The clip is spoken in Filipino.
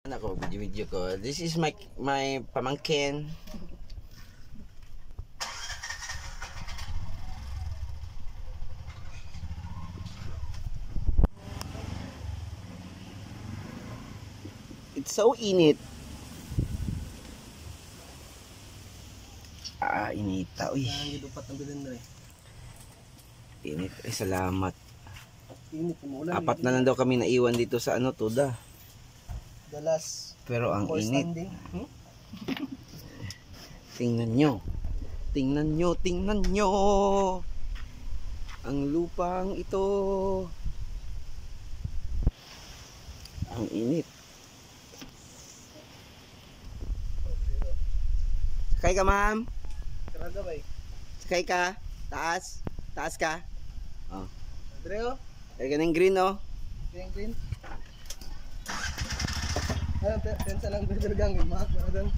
Ako, video ko. This is my pamangkin. It's so init. Inita. Uy. Init. Salamat. Apat na lang daw kami naiwan dito sa Tuda. Dalas. Pero ang init. Tingnan nyo. Tingnan nyo. Tingnan nyo. Ang lupang ito. Ang init. Sakay ka, ma'am? Karaga ba eh? Sakay ka? Taas? Taas ka? Oh. Andreo? Kaya ka ng green, oh. Green. Ayun, pensa lang berdergang. Mahak na doon.